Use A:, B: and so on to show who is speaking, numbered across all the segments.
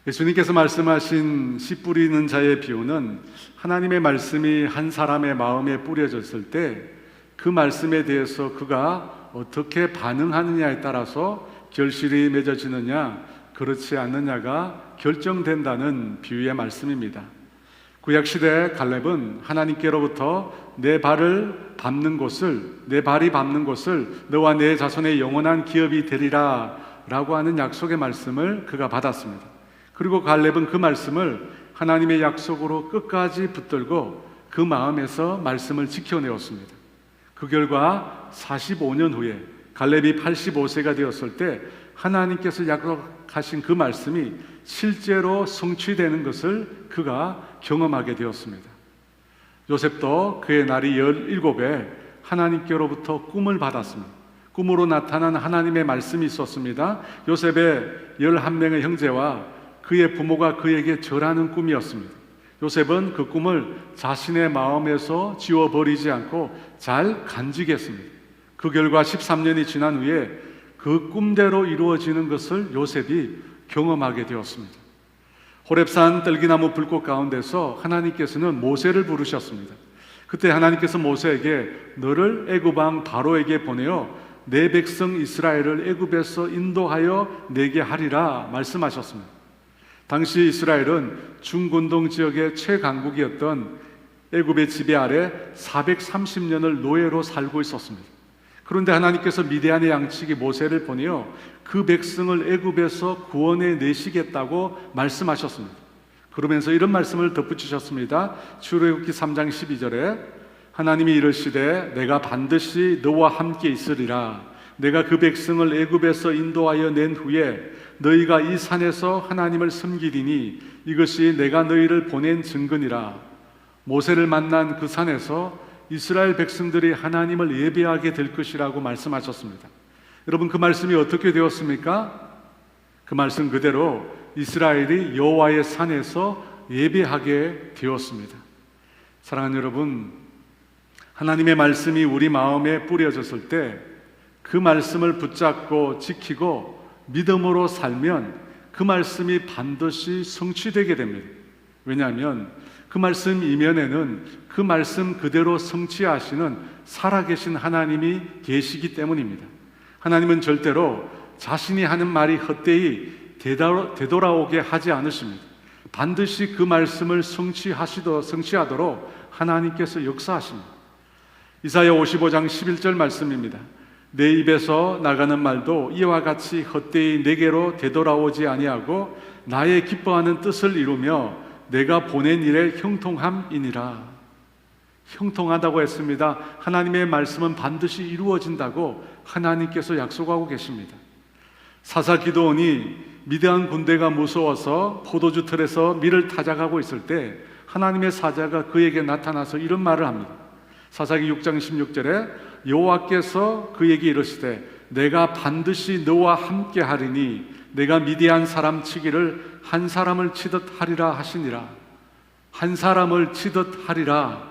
A: 예수님께서 말씀하신 씨 뿌리는 자의 비유는 하나님의 말씀이 한 사람의 마음에 뿌려졌을 때 그 말씀에 대해서 그가 어떻게 반응하느냐에 따라서 결실이 맺어지느냐 그렇지 않느냐가 결정된다는 비유의 말씀입니다. 구약시대 갈렙은 하나님께로부터 내 발이 밟는 곳을 너와 내 자손의 영원한 기업이 되리라 라고 하는 약속의 말씀을 그가 받았습니다. 그리고 갈렙은 그 말씀을 하나님의 약속으로 끝까지 붙들고 그 마음에서 말씀을 지켜내었습니다. 그 결과 45년 후에 갈렙이 85세가 되었을 때 하나님께서 약속하신 그 말씀이 실제로 성취되는 것을 그가 경험하게 되었습니다. 요셉도 그의 날이 17에 하나님께로부터 꿈을 받았습니다. 꿈으로 나타난 하나님의 말씀이 있었습니다. 요셉의 11명의 형제와 그의 부모가 그에게 절하는 꿈이었습니다. 요셉은 그 꿈을 자신의 마음에서 지워버리지 않고 잘 간직했습니다. 그 결과 13년이 지난 후에 그 꿈대로 이루어지는 것을 요셉이 경험하게 되었습니다. 호렙산 떨기나무 불꽃 가운데서 하나님께서는 모세를 부르셨습니다. 그때 하나님께서 모세에게 너를 애굽 왕 바로에게 보내어 내 백성 이스라엘을 애굽에서 인도하여 내게 하리라 말씀하셨습니다. 당시 이스라엘은 중근동 지역의 최강국이었던 애굽의 지배 아래 430년을 노예로 살고 있었습니다. 그런데 하나님께서 미디안의 양치기 모세를 보내어 그 백성을 애굽에서 구원해 내시겠다고 말씀하셨습니다. 그러면서 이런 말씀을 덧붙이셨습니다. 출애굽기 3장 12절에 하나님이 이르시되 내가 반드시 너와 함께 있으리라. 내가 그 백성을 애굽에서 인도하여 낸 후에 너희가 이 산에서 하나님을 섬기리니 이것이 내가 너희를 보낸 증거니라. 모세를 만난 그 산에서 이스라엘 백성들이 하나님을 예배하게 될 것이라고 말씀하셨습니다. 여러분, 그 말씀이 어떻게 되었습니까? 그 말씀 그대로 이스라엘이 여호와의 산에서 예배하게 되었습니다. 사랑하는 여러분, 하나님의 말씀이 우리 마음에 뿌려졌을 때 그 말씀을 붙잡고 지키고 믿음으로 살면 그 말씀이 반드시 성취되게 됩니다. 왜냐하면 그 말씀 이면에는 그 말씀 그대로 성취하시는 살아계신 하나님이 계시기 때문입니다. 하나님은 절대로 자신이 하는 말이 헛되이 되돌아오게 하지 않으십니다. 반드시 그 말씀을 성취하도록 하나님께서 역사하십니다. 이사야 55장 11절 말씀입니다. 내 입에서 나가는 말도 이와 같이 헛되이 내게로 되돌아오지 아니하고 나의 기뻐하는 뜻을 이루며 내가 보낸 일에 형통함이니라. 형통하다고 했습니다. 하나님의 말씀은 반드시 이루어진다고 하나님께서 약속하고 계십니다. 사사 기드온이 미디안 군대가 무서워서 포도주 틀에서 밀을 타작하고 있을 때 하나님의 사자가 그에게 나타나서 이런 말을 합니다. 사사기 6장 16절에 여호와께서 그에게 이르시되 내가 반드시 너와 함께 하리니 내가 미디안 사람 치기를 한 사람을 치듯 하리라 하시니라. 한 사람을 치듯 하리라.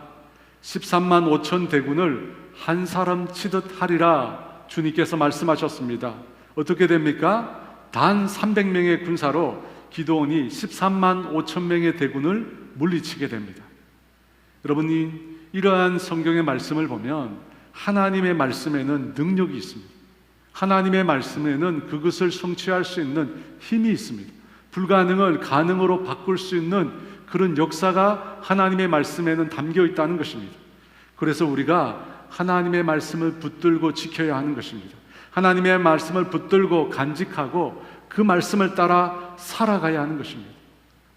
A: 13만 5천 대군을 한 사람 치듯 하리라 주님께서 말씀하셨습니다. 어떻게 됩니까? 단 300명의 군사로 기드온이 13만 5천 명의 대군을 물리치게 됩니다. 여러분이 이러한 성경의 말씀을 보면 하나님의 말씀에는 능력이 있습니다. 하나님의 말씀에는 그것을 성취할 수 있는 힘이 있습니다. 불가능을 가능으로 바꿀 수 있는 그런 역사가 하나님의 말씀에는 담겨 있다는 것입니다. 그래서 우리가 하나님의 말씀을 붙들고 지켜야 하는 것입니다. 하나님의 말씀을 붙들고 간직하고 그 말씀을 따라 살아가야 하는 것입니다.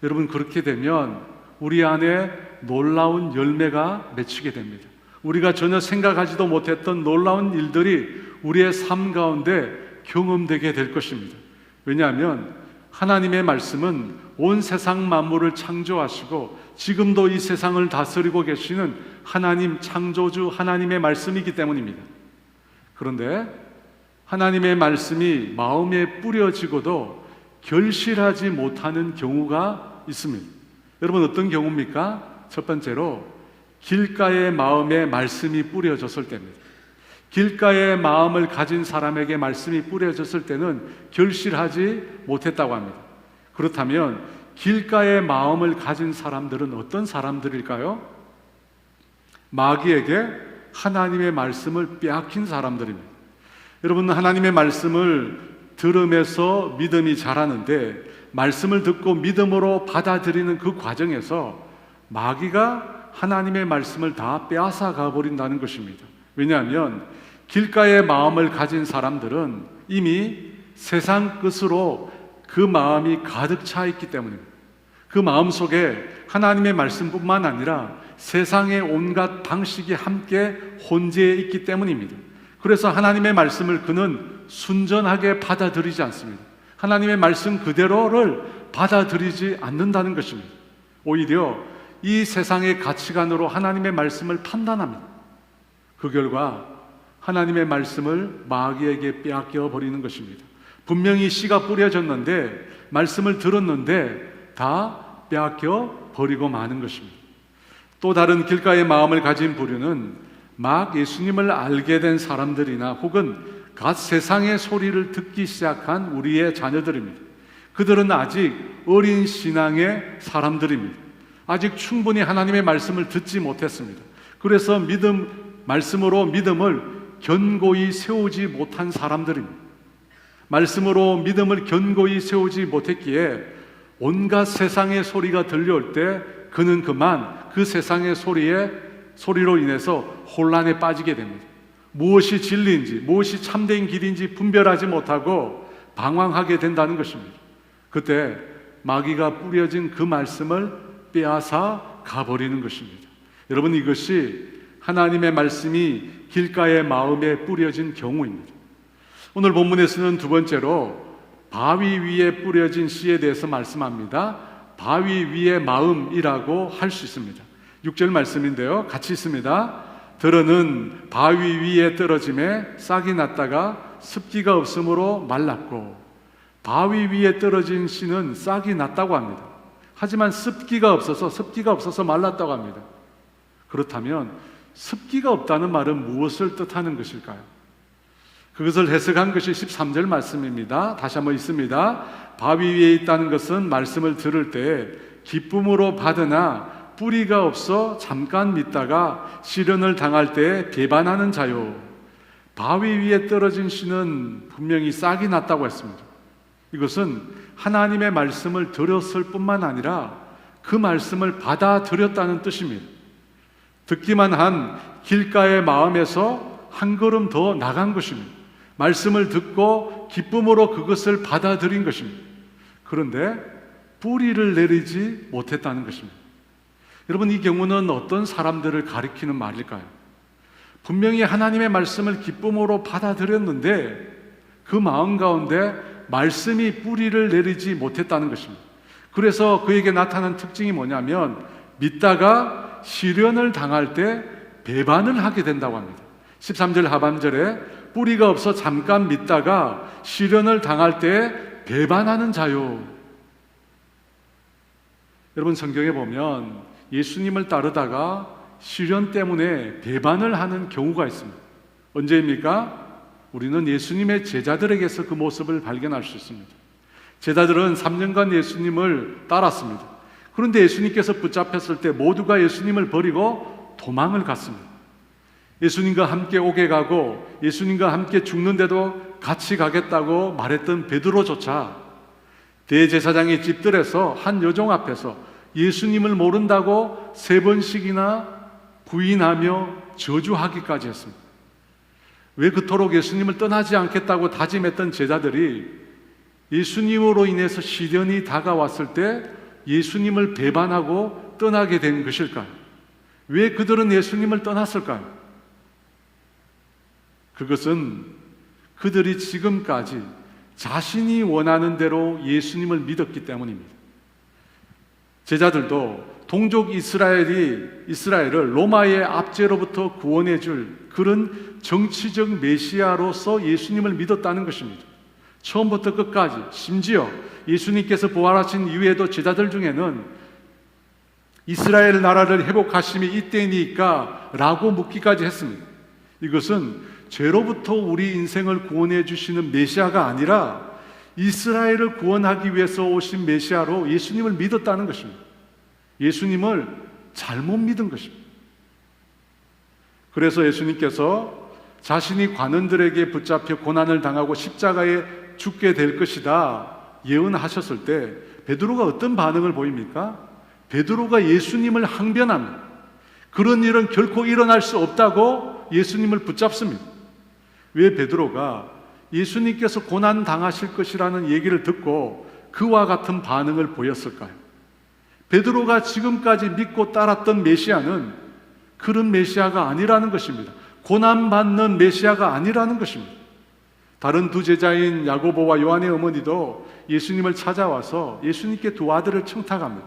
A: 여러분, 그렇게 되면 우리 안에 놀라운 열매가 맺히게 됩니다. 우리가 전혀 생각하지도 못했던 놀라운 일들이 우리의 삶 가운데 경험되게 될 것입니다. 왜냐하면 하나님의 말씀은 온 세상 만물을 창조하시고 지금도 이 세상을 다스리고 계시는 하나님 창조주 하나님의 말씀이기 때문입니다. 그런데 하나님의 말씀이 마음에 뿌려지고도 결실하지 못하는 경우가 있습니다. 여러분, 어떤 경우입니까? 첫 번째로 길가의 마음에 말씀이 뿌려졌을 때입니다. 길가의 마음을 가진 사람에게 말씀이 뿌려졌을 때는 결실하지 못했다고 합니다. 그렇다면 길가의 마음을 가진 사람들은 어떤 사람들일까요? 마귀에게 하나님의 말씀을 빼앗긴 사람들입니다. 여러분, 하나님의 말씀을 들으면서 믿음이 자라는데 말씀을 듣고 믿음으로 받아들이는 그 과정에서 마귀가 하나님의 말씀을 다 빼앗아 가버린다는 것입니다. 왜냐하면 길가의 마음을 가진 사람들은 이미 세상 끝으로 그 마음이 가득 차 있기 때문입니다. 그 마음 속에 하나님의 말씀뿐만 아니라 세상의 온갖 방식이 함께 혼재해 있기 때문입니다. 그래서 하나님의 말씀을 그는 순전하게 받아들이지 않습니다. 하나님의 말씀 그대로를 받아들이지 않는다는 것입니다. 오히려 이 세상의 가치관으로 하나님의 말씀을 판단합니다. 그 결과 하나님의 말씀을 마귀에게 빼앗겨 버리는 것입니다. 분명히 씨가 뿌려졌는데 말씀을 들었는데 다 빼앗겨 버리고 마는 것입니다. 또 다른 길가의 마음을 가진 부류는 막 예수님을 알게 된 사람들이나 혹은 갓 세상의 소리를 듣기 시작한 우리의 자녀들입니다. 그들은 아직 어린 신앙의 사람들입니다. 아직 충분히 하나님의 말씀을 듣지 못했습니다. 그래서 말씀으로 믿음을 견고히 세우지 못한 사람들입니다. 말씀으로 믿음을 견고히 세우지 못했기에 온갖 세상의 소리가 들려올 때 그는 그만 그 세상의 소리로 인해서 혼란에 빠지게 됩니다. 무엇이 진리인지 무엇이 참된 길인지 분별하지 못하고 방황하게 된다는 것입니다. 그때 마귀가 뿌려진 그 말씀을 빼앗아 가버리는 것입니다. 여러분, 이것이 하나님의 말씀이 길가의 마음에 뿌려진 경우입니다. 오늘 본문에서는 두 번째로 바위 위에 뿌려진 씨에 대해서 말씀합니다. 바위 위의 마음이라고 할 수 있습니다. 6절 말씀인데요, 같이 있습니다. 들어는 바위 위에 떨어짐에 싹이 났다가 습기가 없으므로 말랐고, 바위 위에 떨어진 씨는 싹이 났다고 합니다. 하지만 습기가 없어서 말랐다고 합니다. 그렇다면 습기가 없다는 말은 무엇을 뜻하는 것일까요? 그것을 해석한 것이 13절 말씀입니다. 다시 한번 있습니다. 바위 위에 있다는 것은 말씀을 들을 때 기쁨으로 받으나 뿌리가 없어 잠깐 믿다가 시련을 당할 때 배반하는 자요. 바위 위에 떨어진 씨는 분명히 싹이 났다고 했습니다. 이것은 하나님의 말씀을 들었을 뿐만 아니라 그 말씀을 받아들였다는 뜻입니다. 듣기만 한 길가의 마음에서 한 걸음 더 나간 것입니다. 말씀을 듣고 기쁨으로 그것을 받아들인 것입니다. 그런데 뿌리를 내리지 못했다는 것입니다. 여러분, 이 경우는 어떤 사람들을 가리키는 말일까요? 분명히 하나님의 말씀을 기쁨으로 받아들였는데 그 마음 가운데 말씀이 뿌리를 내리지 못했다는 것입니다. 그래서 그에게 나타난 특징이 뭐냐면 믿다가 시련을 당할 때 배반을 하게 된다고 합니다. 13절 하반절에 뿌리가 없어 잠깐 믿다가 시련을 당할 때 배반하는 자요. 여러분, 성경에 보면 예수님을 따르다가 시련 때문에 배반을 하는 경우가 있습니다. 언제입니까? 우리는 예수님의 제자들에게서 그 모습을 발견할 수 있습니다. 제자들은 3년간 예수님을 따랐습니다. 그런데 예수님께서 붙잡혔을 때 모두가 예수님을 버리고 도망을 갔습니다. 예수님과 함께 옥에 가고 예수님과 함께 죽는데도 같이 가겠다고 말했던 베드로조차 대제사장의 집들에서 한 여종 앞에서 예수님을 모른다고 3번씩이나 부인하며 저주하기까지 했습니다. 왜 그토록 예수님을 떠나지 않겠다고 다짐했던 제자들이 예수님으로 인해서 시련이 다가왔을 때 예수님을 배반하고 떠나게 된 것일까요? 왜 그들은 예수님을 떠났을까요? 그것은 그들이 지금까지 자신이 원하는 대로 예수님을 믿었기 때문입니다. 제자들도 동족 이스라엘을 로마의 압제로부터 구원해 줄 그런 정치적 메시아로서 예수님을 믿었다는 것입니다. 처음부터 끝까지, 심지어 예수님께서 부활하신 이후에도 제자들 중에는 이스라엘 나라를 회복하심이 이때니까 라고 묻기까지 했습니다. 이것은 죄로부터 우리 인생을 구원해 주시는 메시아가 아니라 이스라엘을 구원하기 위해서 오신 메시아로 예수님을 믿었다는 것입니다. 예수님을 잘못 믿은 것입니다. 그래서 예수님께서 자신이 관원들에게 붙잡혀 고난을 당하고 십자가에 죽게 될 것이다 예언하셨을 때 베드로가 어떤 반응을 보입니까? 베드로가 예수님을 항변합니다. 그런 일은 결코 일어날 수 없다고 예수님을 붙잡습니다. 왜 베드로가 예수님께서 고난 당하실 것이라는 얘기를 듣고 그와 같은 반응을 보였을까요? 베드로가 지금까지 믿고 따랐던 메시아는 그런 메시아가 아니라는 것입니다. 고난받는 메시아가 아니라는 것입니다. 다른 두 제자인 야고보와 요한의 어머니도 예수님을 찾아와서 예수님께 두 아들을 청탁합니다.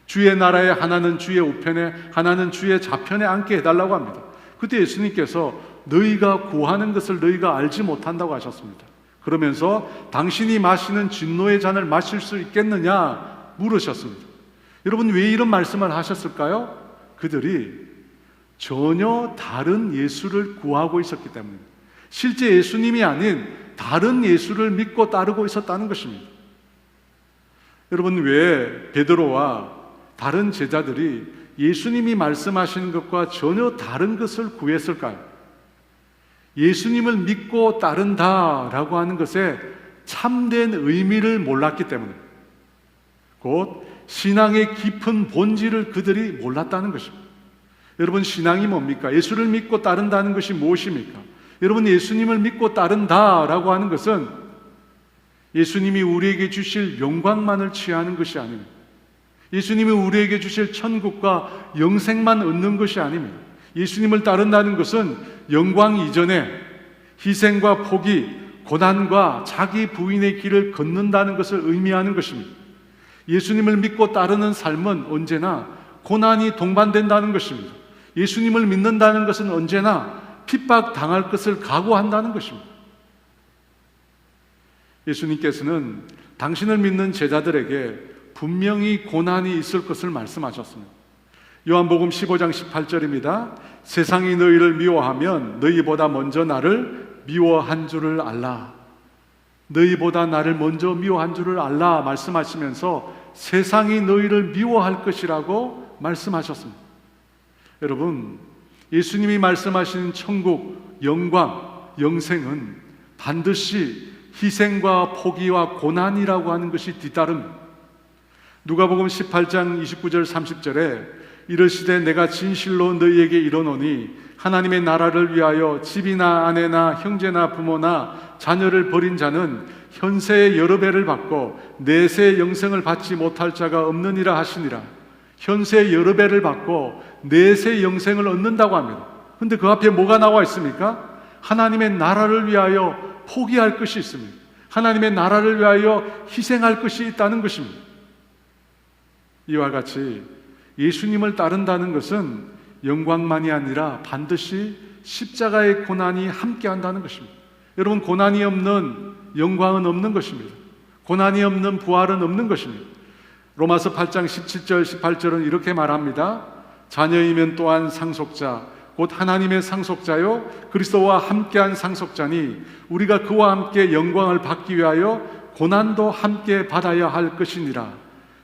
A: 주의 나라에 하나는 주의 우편에 하나는 주의 좌편에 앉게 해달라고 합니다. 그때 예수님께서 너희가 구하는 것을 너희가 알지 못한다고 하셨습니다. 그러면서 당신이 마시는 진노의 잔을 마실 수 있겠느냐 물으셨습니다. 여러분, 왜 이런 말씀을 하셨을까요? 그들이 전혀 다른 예수를 구하고 있었기 때문입니다. 실제 예수님이 아닌 다른 예수를 믿고 따르고 있었다는 것입니다. 여러분, 왜 베드로와 다른 제자들이 예수님이 말씀하시는 것과 전혀 다른 것을 구했을까요? 예수님을 믿고 따른다라고 하는 것에 참된 의미를 몰랐기 때문에, 곧 신앙의 깊은 본질을 그들이 몰랐다는 것입니다. 여러분, 신앙이 뭡니까? 예수를 믿고 따른다는 것이 무엇입니까? 여러분, 예수님을 믿고 따른다라고 하는 것은 예수님이 우리에게 주실 영광만을 취하는 것이 아닙니다. 예수님이 우리에게 주실 천국과 영생만 얻는 것이 아닙니다. 예수님을 따른다는 것은 영광 이전에 희생과 포기, 고난과 자기 부인의 길을 걷는다는 것을 의미하는 것입니다. 예수님을 믿고 따르는 삶은 언제나 고난이 동반된다는 것입니다. 예수님을 믿는다는 것은 언제나 핍박당할 것을 각오한다는 것입니다. 예수님께서는 당신을 믿는 제자들에게 분명히 고난이 있을 것을 말씀하셨습니다. 요한복음 15장 18절입니다. 세상이 너희를 미워하면 너희보다 먼저 나를 미워한 줄을 알라. 너희보다 나를 먼저 미워한 줄을 알라 말씀하시면서 세상이 너희를 미워할 것이라고 말씀하셨습니다. 여러분, 예수님이 말씀하신 천국, 영광, 영생은 반드시 희생과 포기와 고난이라고 하는 것이 뒤따릅니다. 누가복음 18장 29절 30절에 이르시되 내가 진실로 너희에게 이르노니 하나님의 나라를 위하여 집이나 아내나 형제나 부모나 자녀를 버린 자는 현세의 여러 배를 받고 내세의 영생을 받지 못할 자가 없느니라 하시니라. 현세의 여러 배를 받고 내세의 영생을 얻는다고 합니다. 그런데 그 앞에 뭐가 나와 있습니까? 하나님의 나라를 위하여 포기할 것이 있습니다. 하나님의 나라를 위하여 희생할 것이 있다는 것입니다. 이와 같이 예수님을 따른다는 것은 영광만이 아니라 반드시 십자가의 고난이 함께한다는 것입니다. 여러분, 고난이 없는 영광은 없는 것입니다. 고난이 없는 부활은 없는 것입니다. 로마서 8장 17절 18절은 이렇게 말합니다. 자녀이면 또한 상속자 곧 하나님의 상속자요 그리스도와 함께한 상속자니 우리가 그와 함께 영광을 받기 위하여 고난도 함께 받아야 할 것이니라.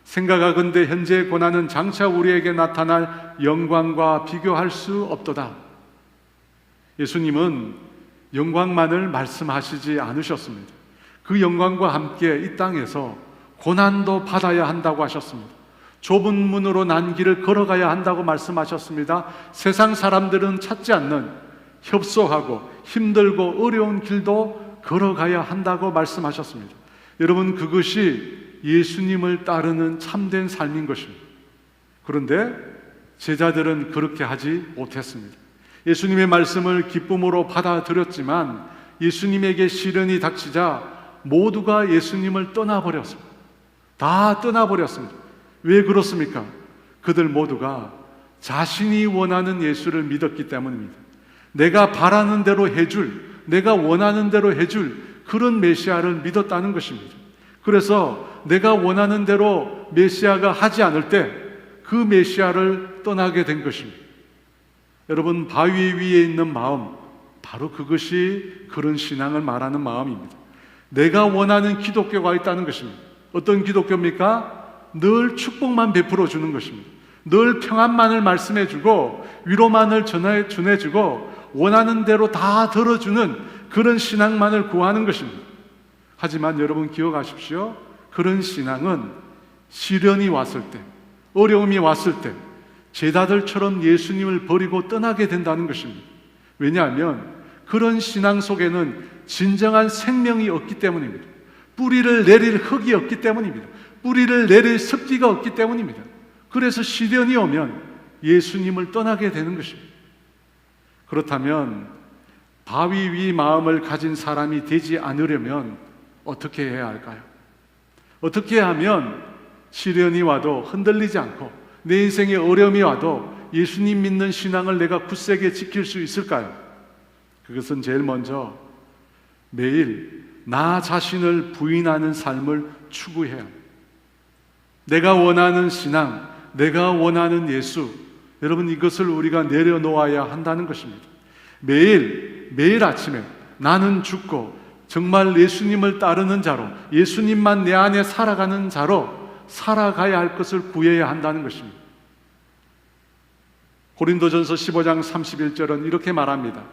A: 생각하건대 현재의 고난은 장차 우리에게 나타날 영광과 비교할 수 없도다. 예수님은 영광만을 말씀하시지 않으셨습니다. 그 영광과 함께 이 땅에서 고난도 받아야 한다고 하셨습니다. 좁은 문으로 난 길을 걸어가야 한다고 말씀하셨습니다. 세상 사람들은 찾지 않는 협소하고 힘들고 어려운 길도 걸어가야 한다고 말씀하셨습니다. 여러분, 그것이 예수님을 따르는 참된 삶인 것입니다. 그런데 제자들은 그렇게 하지 못했습니다. 예수님의 말씀을 기쁨으로 받아들였지만 예수님에게 시련이 닥치자 모두가 예수님을 떠나버렸습니다. 다 떠나버렸습니다. 왜 그렇습니까? 그들 모두가 자신이 원하는 예수를 믿었기 때문입니다. 내가 바라는 대로 해줄, 내가 원하는 대로 해줄 그런 메시아를 믿었다는 것입니다. 그래서 내가 원하는 대로 메시아가 하지 않을 때 그 메시아를 떠나게 된 것입니다. 여러분, 바위 위에 있는 마음, 바로 그것이 그런 신앙을 말하는 마음입니다. 내가 원하는 기독교가 있다는 것입니다. 어떤 기독교입니까? 늘 축복만 베풀어 주는 것입니다. 늘 평안만을 말씀해 주고 위로만을 전해 주고 원하는 대로 다 들어주는 그런 신앙만을 구하는 것입니다. 하지만 여러분 기억하십시오. 그런 신앙은 시련이 왔을 때, 어려움이 왔을 때 제자들처럼 예수님을 버리고 떠나게 된다는 것입니다. 왜냐하면 그런 신앙 속에는 진정한 생명이 없기 때문입니다. 뿌리를 내릴 흙이 없기 때문입니다. 뿌리를 내릴 습기가 없기 때문입니다. 그래서 시련이 오면 예수님을 떠나게 되는 것입니다. 그렇다면 바위 위 마음을 가진 사람이 되지 않으려면 어떻게 해야 할까요? 어떻게 하면 시련이 와도 흔들리지 않고 내 인생에 어려움이 와도 예수님 믿는 신앙을 내가 굳세게 지킬 수 있을까요? 그것은 제일 먼저 매일 나 자신을 부인하는 삶을 추구해야 합니다. 내가 원하는 신앙, 내가 원하는 예수, 여러분 이것을 우리가 내려놓아야 한다는 것입니다. 매일 아침에 나는 죽고 정말 예수님을 따르는 자로, 예수님만 내 안에 살아가는 자로 살아가야 할 것을 구해야 한다는 것입니다. 고린도전서 15장 31절은 이렇게 말합니다.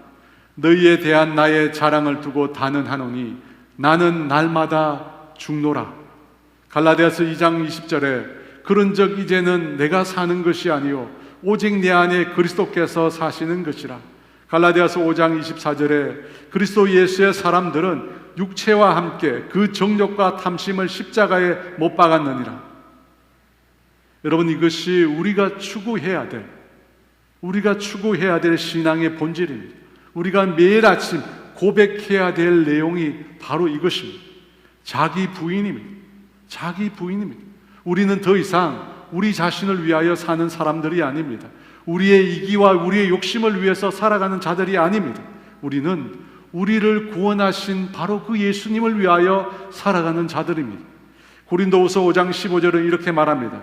A: 너희에 대한 나의 자랑을 두고 단언하노니 나는 날마다 죽노라. 갈라디아서 2장 20절에 그런즉 이제는 내가 사는 것이 아니요 오직 내 안에 그리스도께서 사시는 것이라. 갈라디아서 5장 24절에 그리스도 예수의 사람들은 육체와 함께 그 정욕과 탐심을 십자가에 못 박았느니라. 여러분 이것이 우리가 추구해야 될 신앙의 본질입니다. 우리가 매일 아침 고백해야 될 내용이 바로 이것입니다. 자기 부인입니다. 우리는 더 이상 우리 자신을 위하여 사는 사람들이 아닙니다. 우리의 이기와 우리의 욕심을 위해서 살아가는 자들이 아닙니다. 우리는 우리를 구원하신 바로 그 예수님을 위하여 살아가는 자들입니다. 고린도후서 5장 15절은 이렇게 말합니다.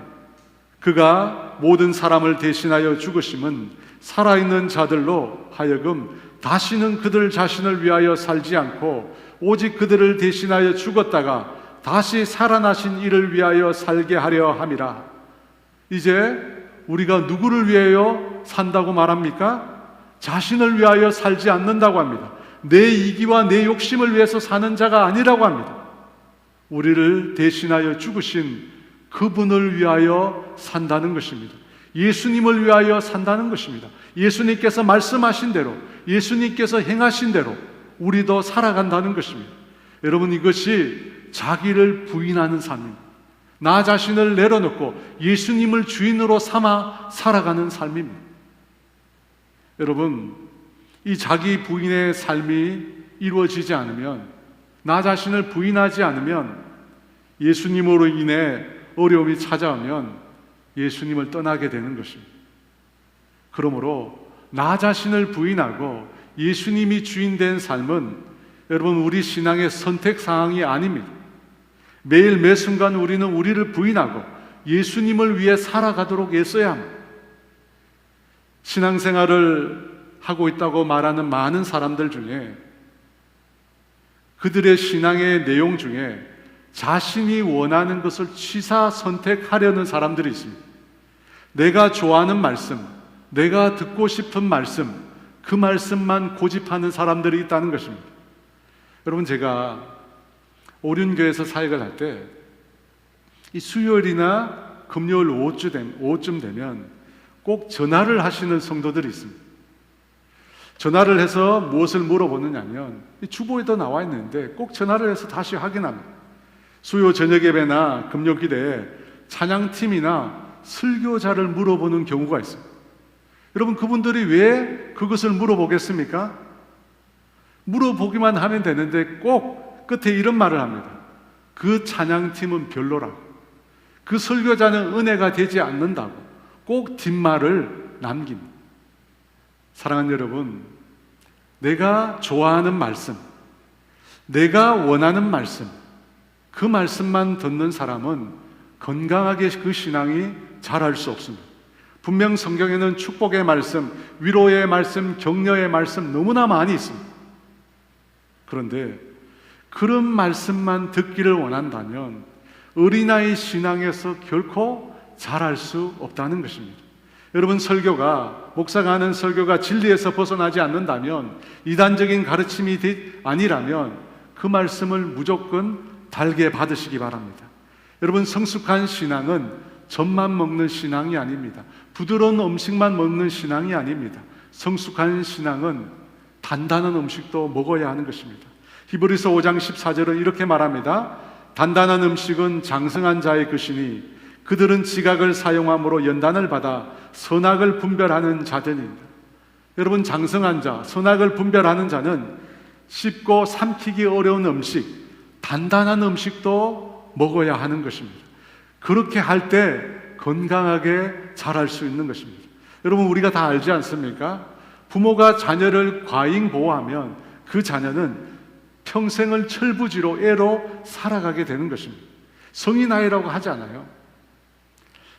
A: 그가 모든 사람을 대신하여 죽으심은 살아있는 자들로 하여금 다시는 그들 자신을 위하여 살지 않고 오직 그들을 대신하여 죽었다가 다시 살아나신 이를 위하여 살게 하려 함이라. 이제 우리가 누구를 위하여 산다고 말합니까? 자신을 위하여 살지 않는다고 합니다. 내 이기와 내 욕심을 위해서 사는 자가 아니라고 합니다. 우리를 대신하여 죽으신 그분을 위하여 산다는 것입니다. 예수님을 위하여 산다는 것입니다. 예수님께서 말씀하신 대로, 예수님께서 행하신 대로 우리도 살아간다는 것입니다. 여러분 이것이 자기를 부인하는 삶입니다. 나 자신을 내려놓고 예수님을 주인으로 삼아 살아가는 삶입니다. 여러분 이 자기 부인의 삶이 이루어지지 않으면, 나 자신을 부인하지 않으면, 예수님으로 인해 어려움이 찾아오면 예수님을 떠나게 되는 것입니다. 그러므로 나 자신을 부인하고 예수님이 주인된 삶은 여러분 우리 신앙의 선택사항이 아닙니다. 매일 매 순간 우리는 우리를 부인하고 예수님을 위해 살아가도록 애써야 합니다. 신앙생활을 하고 있다고 말하는 많은 사람들 중에 그들의 신앙의 내용 중에 자신이 원하는 것을 취사 선택하려는 사람들이 있습니다. 내가 좋아하는 말씀, 내가 듣고 싶은 말씀, 그 말씀만 고집하는 사람들이 있다는 것입니다. 여러분 제가 오륜교에서 사역을 할 때 이 수요일이나 금요일 오후쯤 되면 꼭 전화를 하시는 성도들이 있습니다. 전화를 해서 무엇을 물어보느냐면, 주보에도 나와 있는데 꼭 전화를 해서 다시 확인합니다. 수요 저녁 예배나 금요 기대에 찬양팀이나 설교자를 물어보는 경우가 있습니다. 여러분 그분들이 왜 그것을 물어보겠습니까? 물어보기만 하면 되는데 꼭 끝에 이런 말을 합니다. 그 찬양팀은 별로라고, 그 설교자는 은혜가 되지 않는다고 꼭 뒷말을 남깁니다. 사랑하는 여러분, 내가 좋아하는 말씀, 내가 원하는 말씀, 그 말씀만 듣는 사람은 건강하게 그 신앙이 자랄 수 없습니다. 분명 성경에는 축복의 말씀, 위로의 말씀, 격려의 말씀 너무나 많이 있습니다. 그런데 그런 말씀만 듣기를 원한다면 어린아이 신앙에서 결코 자랄 수 없다는 것입니다. 여러분, 목사가 하는 설교가 진리에서 벗어나지 않는다면, 이단적인 가르침이 아니라면 그 말씀을 무조건 달게 받으시기 바랍니다. 여러분, 성숙한 신앙은 젖만 먹는 신앙이 아닙니다. 부드러운 음식만 먹는 신앙이 아닙니다. 성숙한 신앙은 단단한 음식도 먹어야 하는 것입니다. 히브리서 5장 14절은 이렇게 말합니다. 단단한 음식은 장성한 자의 것이니 그들은 지각을 사용함으로 연단을 받아 선악을 분별하는 자들입니다. 여러분, 장성한 자, 선악을 분별하는 자는 씹고 삼키기 어려운 음식, 단단한 음식도 먹어야 하는 것입니다. 그렇게 할 때 건강하게 자랄 수 있는 것입니다. 여러분, 우리가 다 알지 않습니까? 부모가 자녀를 과잉 보호하면 그 자녀는 평생을 철부지로 애로 살아가게 되는 것입니다. 성인아이라고 하지 않아요.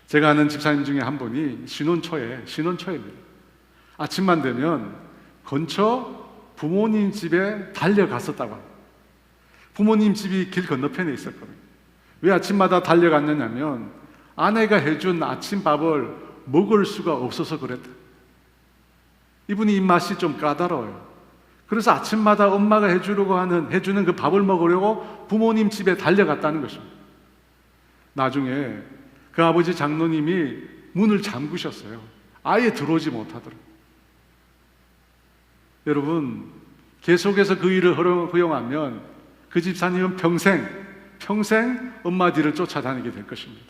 A: 제가 아는 집사님 중에 한 분이 신혼초입니다. 아침만 되면 근처 부모님 집에 달려갔었다고 합니다. 부모님 집이 길 건너편에 있었거든요. 왜 아침마다 달려갔느냐면 아내가 해준 아침밥을 먹을 수가 없어서 그랬다. 이분이 입맛이 좀 까다로워요. 그래서 아침마다 엄마가 해주는 그 밥을 먹으려고 부모님 집에 달려갔다는 것입니다. 나중에 그 아버지 장로님이 문을 잠그셨어요. 아예 들어오지 못하도록. 여러분, 계속해서 그 일을 허용하면 그 집사님은 평생 엄마 뒤를 쫓아다니게 될 것입니다.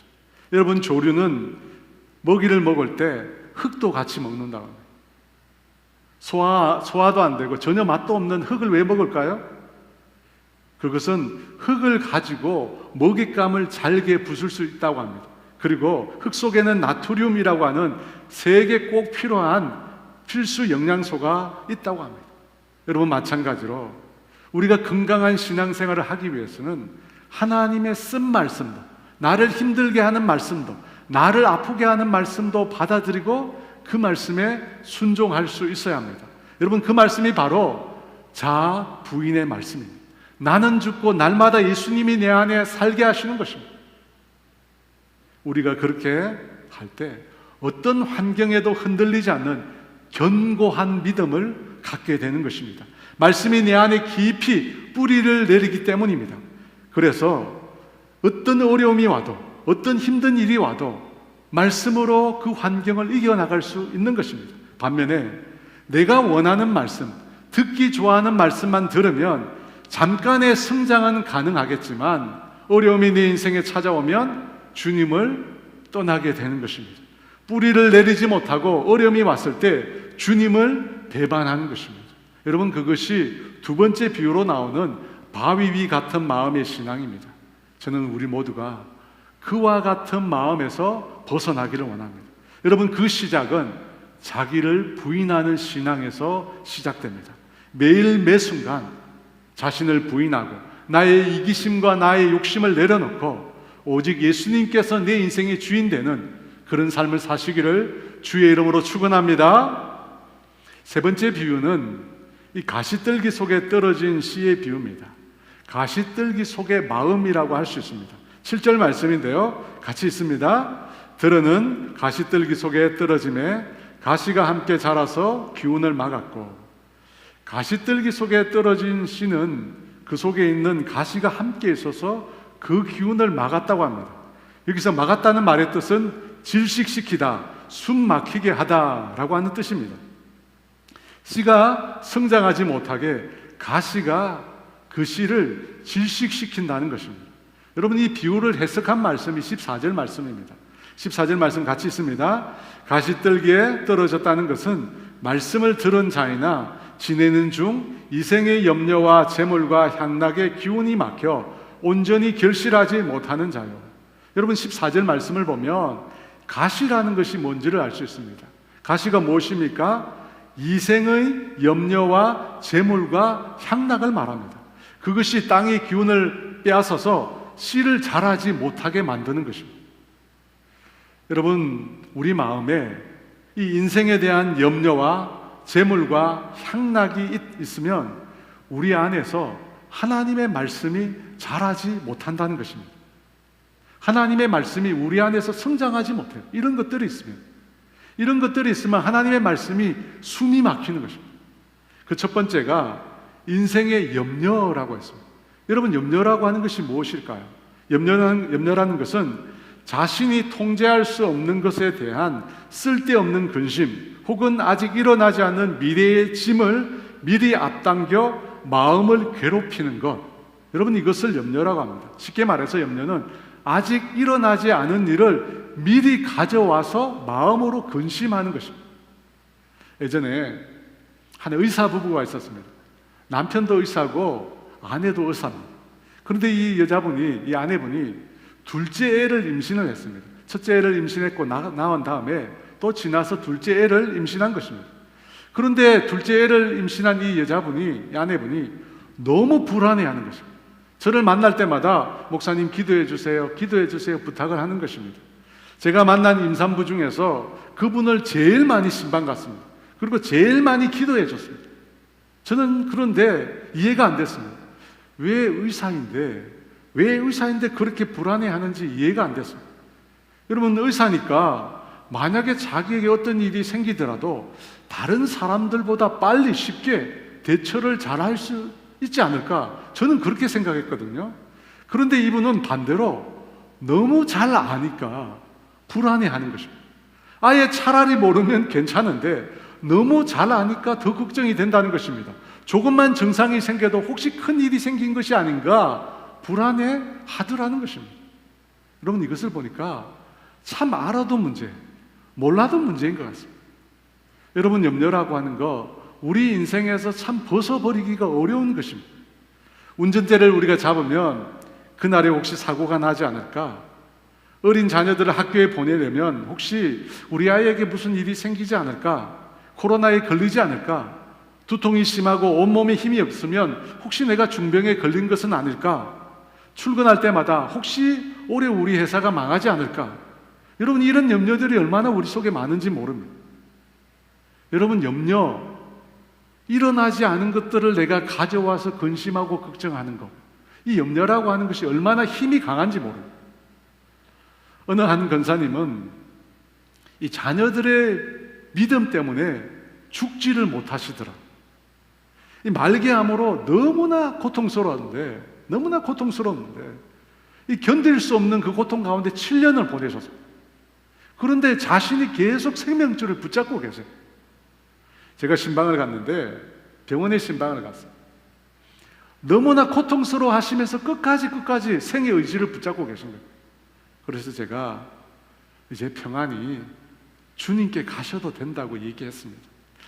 A: 여러분, 조류는 먹이를 먹을 때 흙도 같이 먹는다고 합니다. 소화도 안 되고 전혀 맛도 없는 흙을 왜 먹을까요? 그것은 흙을 가지고 먹잇감을 잘게 부술 수 있다고 합니다. 그리고 흙 속에는 나트륨이라고 하는 세계 꼭 필요한 필수 영양소가 있다고 합니다. 여러분, 마찬가지로 우리가 건강한 신앙생활을 하기 위해서는 하나님의 쓴 말씀도, 나를 힘들게 하는 말씀도, 나를 아프게 하는 말씀도 받아들이고 그 말씀에 순종할 수 있어야 합니다. 여러분, 그 말씀이 바로 자아 부인의 말씀입니다. 나는 죽고 날마다 예수님이 내 안에 살게 하시는 것입니다. 우리가 그렇게 할 때 어떤 환경에도 흔들리지 않는 견고한 믿음을 갖게 되는 것입니다. 말씀이 내 안에 깊이 뿌리를 내리기 때문입니다. 그래서 어떤 어려움이 와도, 어떤 힘든 일이 와도 말씀으로 그 환경을 이겨나갈 수 있는 것입니다. 반면에 내가 원하는 말씀, 듣기 좋아하는 말씀만 들으면 잠깐의 성장은 가능하겠지만 어려움이 내 인생에 찾아오면 주님을 떠나게 되는 것입니다. 뿌리를 내리지 못하고 어려움이 왔을 때 주님을 배반하는 것입니다. 여러분, 그것이 두 번째 비유로 나오는 바위 위 같은 마음의 신앙입니다. 저는 우리 모두가 그와 같은 마음에서 벗어나기를 원합니다. 여러분, 그 시작은 자기를 부인하는 신앙에서 시작됩니다. 매일 매순간 자신을 부인하고 나의 이기심과 나의 욕심을 내려놓고 오직 예수님께서 내 인생의 주인 되는 그런 삶을 사시기를 주의 이름으로 축원합니다. 세 번째 비유는 이 가시떨기 속에 떨어진 씨의 비유입니다. 가시떨기 속의 마음이라고 할 수 있습니다. 7절 말씀인데요, 같이 있습니다. 들으는 가시떨기 속에 떨어짐에 가시가 함께 자라서 기운을 막았고, 가시떨기 속에 떨어진 씨는 그 속에 있는 가시가 함께 있어서 그 기운을 막았다고 합니다. 여기서 막았다는 말의 뜻은 질식시키다, 숨 막히게 하다라고 하는 뜻입니다. 씨가 성장하지 못하게 가시가 그 씨를 질식시킨다는 것입니다. 여러분, 이 비유를 해석한 말씀이 14절 말씀입니다. 14절 말씀 같이 있습니다. 가시떨기에 떨어졌다는 것은 말씀을 들은 자이나 지내는 중 이생의 염려와 재물과 향락의 기운이 막혀 온전히 결실하지 못하는 자요. 여러분, 14절 말씀을 보면 가시라는 것이 뭔지를 알 수 있습니다. 가시가 무엇입니까? 이생의 염려와 재물과 향락을 말합니다. 그것이 땅의 기운을 빼앗아서 씨를 자라지 못하게 만드는 것입니다. 여러분, 우리 마음에 이 인생에 대한 염려와 재물과 향락이 있으면 우리 안에서 하나님의 말씀이 자라지 못한다는 것입니다. 하나님의 말씀이 우리 안에서 성장하지 못해요. 이런 것들이 있으면 하나님의 말씀이 숨이 막히는 것입니다. 그 첫 번째가 인생의 염려라고 했습니다. 여러분, 염려라고 하는 것이 무엇일까요? 염려라는 것은 자신이 통제할 수 없는 것에 대한 쓸데없는 근심, 혹은 아직 일어나지 않은 미래의 짐을 미리 앞당겨 마음을 괴롭히는 것. 여러분, 이것을 염려라고 합니다. 쉽게 말해서 염려는 아직 일어나지 않은 일을 미리 가져와서 마음으로 근심하는 것입니다. 예전에 한 의사 부부가 있었습니다. 남편도 의사고 아내도 의사입니다. 그런데 이 아내분이 둘째 애를 임신을 했습니다. 첫째 애를 임신했고 낳은 다음에 또 지나서 둘째 애를 임신한 것입니다. 그런데 둘째 애를 임신한 이 아내분이 너무 불안해하는 것입니다. 저를 만날 때마다 목사님 기도해 주세요 부탁을 하는 것입니다. 제가 만난 임산부 중에서 그분을 제일 많이 신방 갔습니다. 그리고 제일 많이 기도해 줬습니다. 저는 그런데 이해가 안 됐습니다. 왜 의사인데 그렇게 불안해하는지 이해가 안 됐습니다. 여러분, 의사니까 만약에 자기에게 어떤 일이 생기더라도 다른 사람들보다 빨리 쉽게 대처를 잘할 수 있지 않을까, 저는 그렇게 생각했거든요. 그런데 이분은 반대로 너무 잘 아니까 불안해하는 것입니다. 아예 차라리 모르면 괜찮은데 너무 잘 아니까 더 걱정이 된다는 것입니다. 조금만 증상이 생겨도 혹시 큰 일이 생긴 것이 아닌가 불안해하더라는 것입니다. 여러분, 이것을 보니까 참 알아도 문제, 몰라도 문제인 것 같습니다. 여러분, 염려라고 하는 거 우리 인생에서 참 벗어버리기가 어려운 것입니다. 운전대를 우리가 잡으면 그날에 혹시 사고가 나지 않을까? 어린 자녀들을 학교에 보내려면 혹시 우리 아이에게 무슨 일이 생기지 않을까? 코로나에 걸리지 않을까? 두통이 심하고 온몸에 힘이 없으면 혹시 내가 중병에 걸린 것은 아닐까? 출근할 때마다 혹시 올해 우리 회사가 망하지 않을까? 여러분, 이런 염려들이 얼마나 우리 속에 많은지 모릅니다. 여러분, 염려, 일어나지 않은 것들을 내가 가져와서 근심하고 걱정하는 것, 이 염려라고 하는 것이 얼마나 힘이 강한지 모릅니다. 어느 한 권사님은 이 자녀들의 믿음 때문에 죽지를 못하시더라. 이 말기암으로 너무나 고통스러웠는데 이 견딜 수 없는 그 고통 가운데 7년을 보내셨습니다. 그런데 자신이 계속 생명줄을 붙잡고 계세요. 제가 신방을 갔는데, 병원에 신방을 갔어요. 너무나 고통스러워 하시면서 끝까지 생의 의지를 붙잡고 계신 거예요. 그래서 제가 이제 평안히 주님께 가셔도 된다고 얘기했습니다.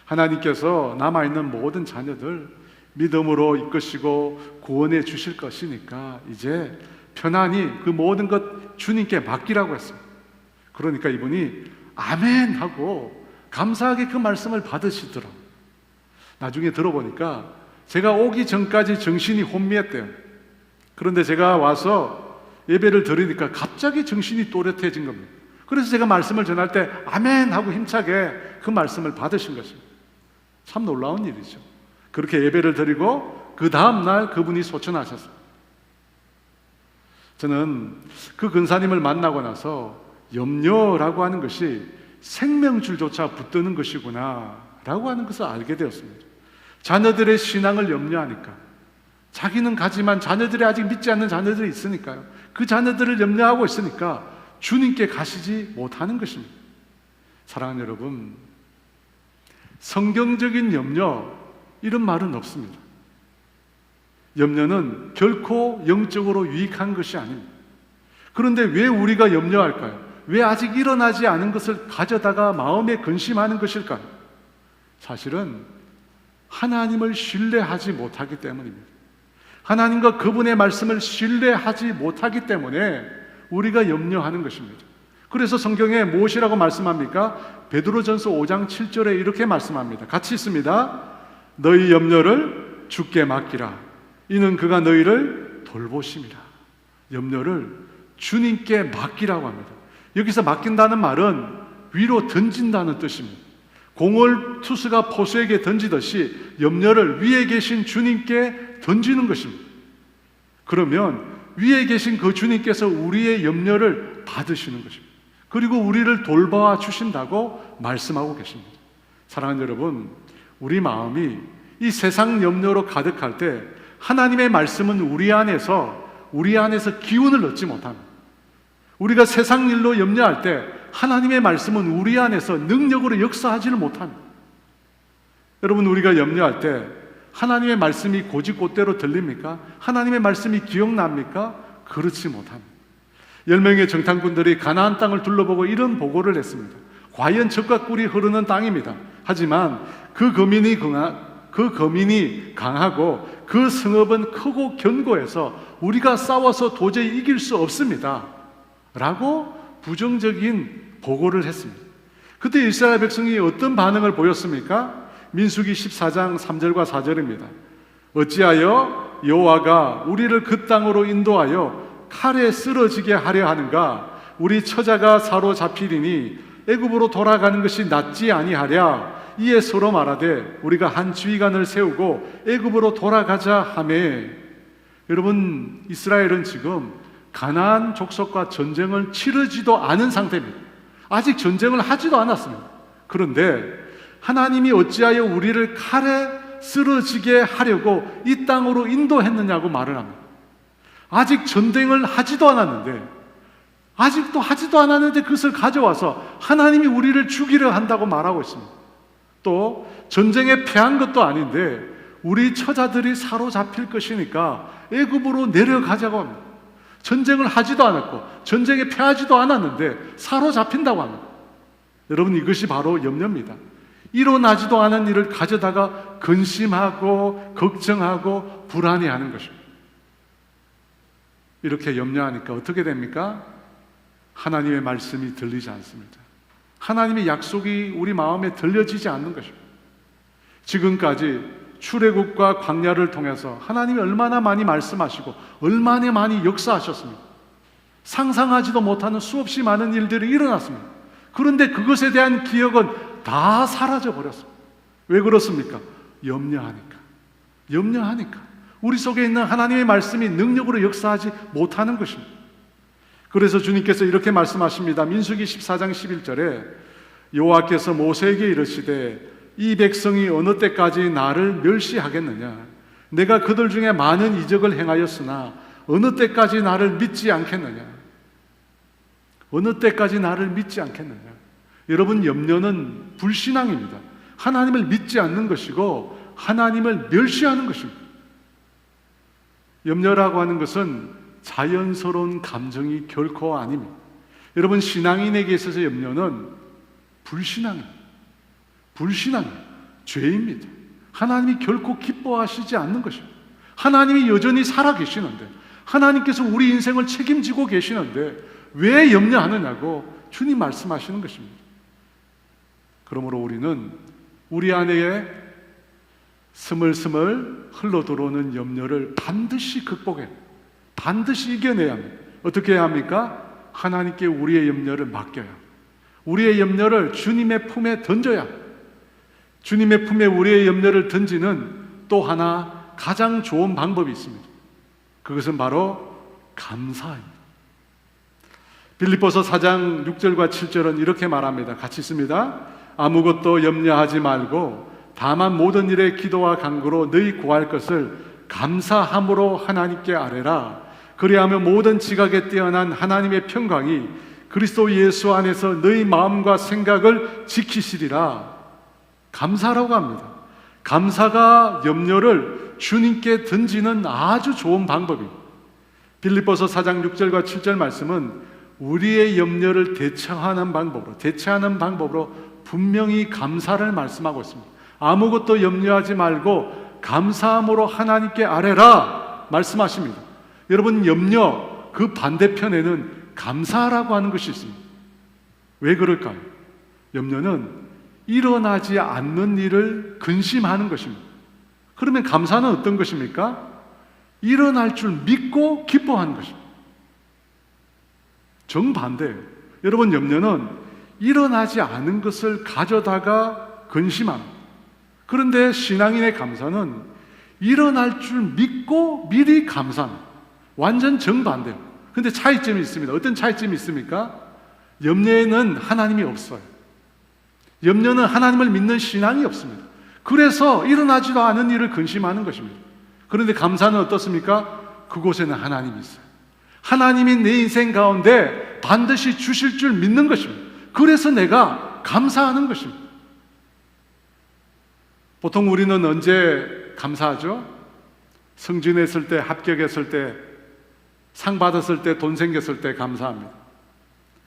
A: 하나님께서 남아있는 모든 자녀들 믿음으로 이끄시고 구원해 주실 것이니까 이제 편안히 그 모든 것 주님께 맡기라고 했습니다. 그러니까 이분이 아멘 하고 감사하게 그 말씀을 받으시더라고요. 나중에 들어보니까 제가 오기 전까지 정신이 혼미했대요. 그런데 제가 와서 예배를 드리니까 갑자기 정신이 또렷해진 겁니다. 그래서 제가 말씀을 전할 때 아멘 하고 힘차게 그 말씀을 받으신 것입니다. 참 놀라운 일이죠. 그렇게 예배를 드리고 그 다음날 그분이 소천하셨습니다. 저는 그 근사님을 만나고 나서 염려라고 하는 것이 생명줄조차 붙드는 것이구나 라고 하는 것을 알게 되었습니다. 자녀들의 신앙을 염려하니까, 자기는 가지만 자녀들이 아직 믿지 않는 자녀들이 있으니까요, 그 자녀들을 염려하고 있으니까 주님께 가시지 못하는 것입니다. 사랑하는 여러분, 성경적인 염려, 이런 말은 없습니다. 염려는 결코 영적으로 유익한 것이 아닙니다. 그런데 왜 우리가 염려할까요? 왜 아직 일어나지 않은 것을 가져다가 마음에 근심하는 것일까요? 사실은 하나님을 신뢰하지 못하기 때문입니다. 하나님과 그분의 말씀을 신뢰하지 못하기 때문에 우리가 염려하는 것입니다. 그래서 성경에 무엇이라고 말씀합니까? 베드로전서 5장 7절에 이렇게 말씀합니다. 같이 있습니다. 너희 염려를 주께 맡기라. 이는 그가 너희를 돌보심이라. 염려를 주님께 맡기라고 합니다. 여기서 맡긴다는 말은 위로 던진다는 뜻입니다. 공을 투수가 포수에게 던지듯이 염려를 위에 계신 주님께 던지는 것입니다. 그러면 위에 계신 그 주님께서 우리의 염려를 받으시는 것입니다. 그리고 우리를 돌봐 주신다고 말씀하고 계십니다. 사랑하는 여러분, 우리 마음이 이 세상 염려로 가득할 때 하나님의 말씀은 우리 안에서 기운을 얻지 못합니다. 우리가 세상 일로 염려할 때 하나님의 말씀은 우리 안에서 능력으로 역사하지를 못합니다. 여러분, 우리가 염려할 때 하나님의 말씀이 고지곳대로 들립니까? 하나님의 말씀이 기억납니까? 그렇지 못합니다. 10명의 정탐꾼들이 가나안 땅을 둘러보고 이런 보고를 했습니다. 과연 젖과 꿀이 흐르는 땅입니다. 하지만 그 거민이 강하고 그 성읍은 크고 견고해서 우리가 싸워서 도저히 이길 수 없습니다 라고 부정적인 보고를 했습니다. 그때 이스라엘 백성이 어떤 반응을 보였습니까? 민수기 14장 3절과 4절입니다. 어찌하여 여호와가 우리를 그 땅으로 인도하여 칼에 쓰러지게 하려 하는가? 우리 처자가 사로잡히리니 애굽으로 돌아가는 것이 낫지 아니하랴? 이에 서로 말하되 우리가 한 지휘관을 세우고 애굽으로 돌아가자 하매. 여러분, 이스라엘은 지금 가나안 족속과 전쟁을 치르지도 않은 상태입니다. 아직 전쟁을 하지도 않았습니다. 그런데 하나님이 어찌하여 우리를 칼에 쓰러지게 하려고 이 땅으로 인도했느냐고 말을 합니다. 아직 전쟁을 하지도 않았는데, 그것을 가져와서 하나님이 우리를 죽이려 한다고 말하고 있습니다. 또 전쟁에 패한 것도 아닌데 우리 처자들이 사로잡힐 것이니까 애굽으로 내려가자고 합니다. 전쟁을 하지도 않았고 전쟁에 패하지도 않았는데 사로잡힌다고 합니다. 여러분, 이것이 바로 염려입니다. 일어나지도 않은 일을 가져다가 근심하고 걱정하고 불안해하는 것입니다. 이렇게 염려하니까 어떻게 됩니까? 하나님의 말씀이 들리지 않습니다. 하나님의 약속이 우리 마음에 들려지지 않는 것입니다. 지금까지 출애굽과 광야를 통해서 하나님이 얼마나 많이 말씀하시고 얼마나 많이 역사하셨습니까? 상상하지도 못하는 수없이 많은 일들이 일어났습니다. 그런데 그것에 대한 기억은 다 사라져 버렸습니다. 왜 그렇습니까? 염려하니까 우리 속에 있는 하나님의 말씀이 능력으로 역사하지 못하는 것입니다. 그래서 주님께서 이렇게 말씀하십니다. 민수기 14장 11절에 여호와께서 모세에게 이르시되 이 백성이 어느 때까지 나를 멸시하겠느냐? 내가 그들 중에 많은 이적을 행하였으나 어느 때까지 나를 믿지 않겠느냐? 어느 때까지 나를 믿지 않겠느냐? 여러분, 염려는 불신앙입니다. 하나님을 믿지 않는 것이고 하나님을 멸시하는 것입니다. 염려라고 하는 것은 자연스러운 감정이 결코 아닙니다. 여러분, 신앙인에게 있어서 염려는 불신앙입니다. 죄입니다. 하나님이 결코 기뻐하시지 않는 것입니다. 하나님이 여전히 살아계시는데, 하나님께서 우리 인생을 책임지고 계시는데 왜 염려하느냐고 주님 말씀하시는 것입니다. 그러므로 우리는 우리 안에 스물스물 흘러들어오는 염려를 반드시 극복해야 합니다. 반드시 이겨내야 합니다. 어떻게 해야 합니까? 하나님께 우리의 염려를 맡겨야 합니다. 우리의 염려를 주님의 품에 던져야 합니다. 주님의 품에 우리의 염려를 던지는 또 하나 가장 좋은 방법이 있습니다. 그것은 바로 감사입니다. 빌립보서 4장 6절과 7절은 이렇게 말합니다. 같이 있습니다. 아무것도 염려하지 말고 다만 모든 일에 기도와 간구로 너희 구할 것을 감사함으로 하나님께 아뢰라. 그리하면 모든 지각에 뛰어난 하나님의 평강이 그리스도 예수 안에서 너희 마음과 생각을 지키시리라. 감사라고 합니다. 감사가 염려를 주님께 던지는 아주 좋은 방법입니다. 빌립보서 4장 6절과 7절 말씀은 우리의 염려를 대처하는 방법으로 분명히 감사를 말씀하고 있습니다. 아무것도 염려하지 말고 감사함으로 하나님께 아뢰라 말씀하십니다. 여러분, 염려 그 반대편에는 감사라고 하는 것이 있습니다. 왜 그럴까요? 염려는 일어나지 않는 일을 근심하는 것입니다. 그러면 감사는 어떤 것입니까? 일어날 줄 믿고 기뻐하는 것입니다. 정반대예요. 여러분, 염려는 일어나지 않은 것을 가져다가 근심합니다. 그런데 신앙인의 감사는 일어날 줄 믿고 미리 감사합니다. 완전 정반대예요. 근데 차이점이 있습니다. 어떤 차이점이 있습니까? 염려에는 하나님이 없어요. 염려는 하나님을 믿는 신앙이 없습니다. 그래서 일어나지도 않은 일을 근심하는 것입니다. 그런데 감사는 어떻습니까? 그곳에는 하나님이 있어요. 하나님이 내 인생 가운데 반드시 주실 줄 믿는 것입니다. 그래서 내가 감사하는 것입니다. 보통 우리는 언제 감사하죠? 승진했을 때, 합격했을 때, 상 받았을 때, 돈 생겼을 때 감사합니다.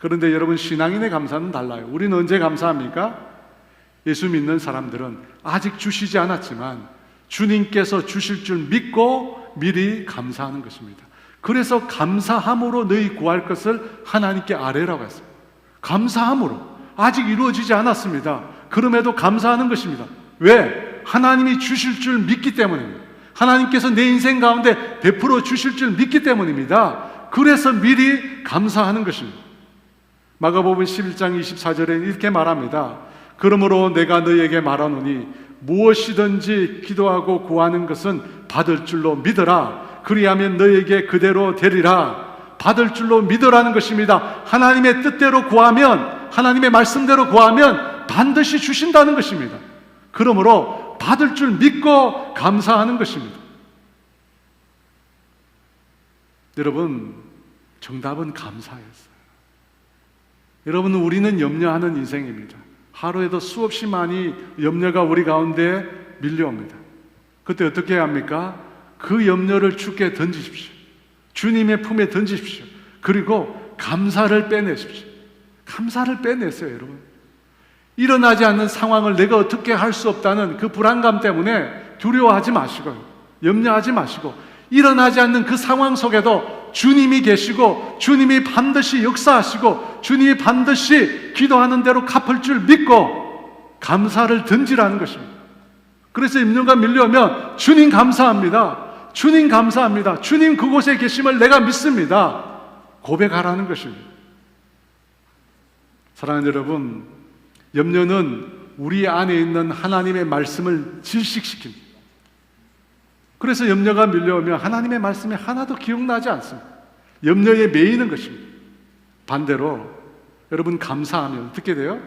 A: 그런데 여러분, 신앙인의 감사는 달라요. 우리는 언제 감사합니까? 예수 믿는 사람들은 아직 주시지 않았지만 주님께서 주실 줄 믿고 미리 감사하는 것입니다. 그래서 감사함으로 너희 구할 것을 하나님께 아뢰라고 했어요. 감사함으로. 아직 이루어지지 않았습니다. 그럼에도 감사하는 것입니다. 왜? 하나님이 주실 줄 믿기 때문입니다. 하나님께서 내 인생 가운데 베풀어 주실 줄 믿기 때문입니다. 그래서 미리 감사하는 것입니다. 마가복음 11장 24절에 이렇게 말합니다. 그러므로 내가 너희에게 말하노니 무엇이든지 기도하고 구하는 것은 받을 줄로 믿어라. 그리하면 너희에게 그대로 되리라. 받을 줄로 믿으라는 것입니다. 하나님의 뜻대로 구하면, 하나님의 말씀대로 구하면 반드시 주신다는 것입니다. 그러므로 받을 줄 믿고 감사하는 것입니다. 여러분, 정답은 감사였어요. 여러분, 우리는 염려하는 인생입니다. 하루에도 수없이 많이 염려가 우리 가운데 밀려옵니다. 그때 어떻게 해야 합니까? 그 염려를 주께 던지십시오. 주님의 품에 던지십시오. 그리고 감사를 빼내십시오. 감사를 빼내세요, 여러분. 일어나지 않는 상황을 내가 어떻게 할 수 없다는 그 불안감 때문에 두려워하지 마시고요. 염려하지 마시고, 일어나지 않는 그 상황 속에도 주님이 계시고 주님이 반드시 역사하시고 주님이 반드시 기도하는 대로 갚을 줄 믿고 감사를 던지라는 것입니다. 그래서 염려가 밀려오면 주님 감사합니다. 주님 감사합니다. 주님 그곳에 계심을 내가 믿습니다. 고백하라는 것입니다. 사랑하는 여러분, 염려는 우리 안에 있는 하나님의 말씀을 질식시킵니다. 그래서 염려가 밀려오면 하나님의 말씀이 하나도 기억나지 않습니다. 염려에 매이는 것입니다. 반대로 여러분, 감사하면 어떻게 돼요?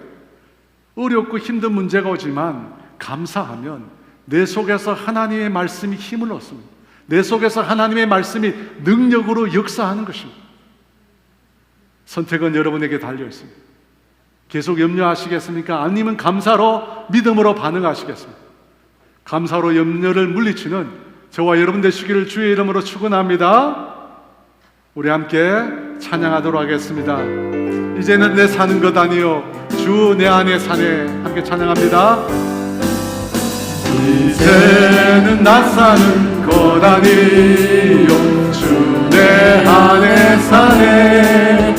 A: 어렵고 힘든 문제가 오지만 감사하면 내 속에서 하나님의 말씀이 힘을 얻습니다. 내 속에서 하나님의 말씀이 능력으로 역사하는 것입니다. 선택은 여러분에게 달려 있습니다. 계속 염려하시겠습니까? 아니면 감사로, 믿음으로 반응하시겠습니까? 감사로 염려를 물리치는 저와 여러분 되시기를 주의 이름으로 축원합니다. 우리 함께 찬양하도록 하겠습니다. 이제는 내 사는 것 아니요 주 내 안에 사네. 함께 찬양합니다. 이제는 나 사는 것 아니요 주 내 안에 사네.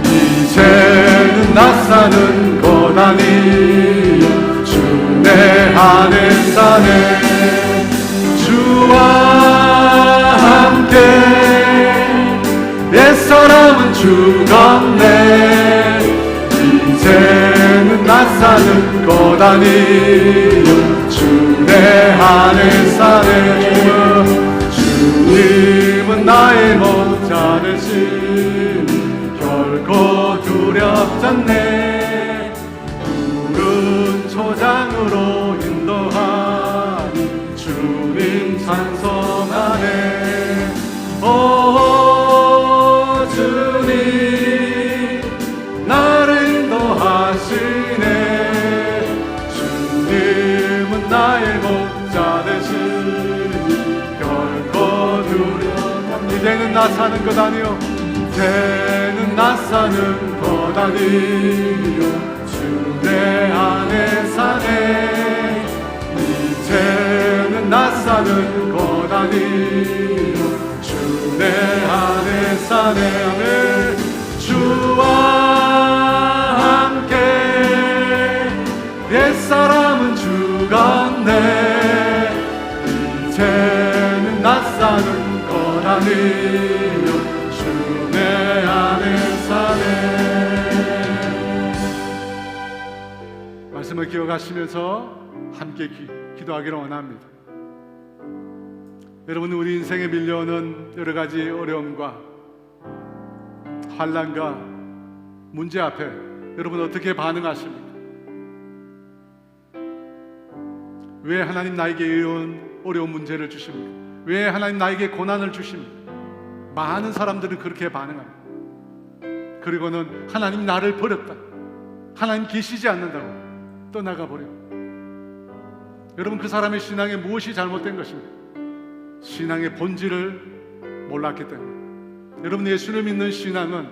A: 이제는 나 사는 것 아니요 주 내 안에 사네. 주와 함께 옛사람은 죽었네. 이제는 나 사는 것 아니요 주 내 안에 사네. 주님은 나의 목자 되신 결코 두렵지 않네. 푸른 초장으로 인도하니 주님 찬송하네. 오 주님 나를 인도하시네. 주님은 나의 목자 되시니 결코 두려움. 이제는 나 사는 것 아니요 이제는 나 사는 것 아니요 주 내 안에 사네. 이제는 나 사는 것 아니요 주 내 안에 사네. 아멘. 주와 함께 옛사람은 죽었네. 이제는 나 사는 것 아니요 주 내 안에 사네. 말씀을 기억하시면서 함께 기도하기를 원합니다. 여러분, 우리 인생에 밀려오는 여러 가지 어려움과 환난과 문제 앞에 여러분 어떻게 반응하십니까? 왜 하나님 나에게 이런 어려운 문제를 주십니까? 왜 하나님 나에게 고난을 주십니까? 많은 사람들은 그렇게 반응합니다. 그리고는 하나님 나를 버렸다, 하나님 계시지 않는다고 떠나가 버려. 여러분, 그 사람의 신앙에 무엇이 잘못된 것입니까? 신앙의 본질을 몰랐기 때문에. 여러분, 예수를 믿는 신앙은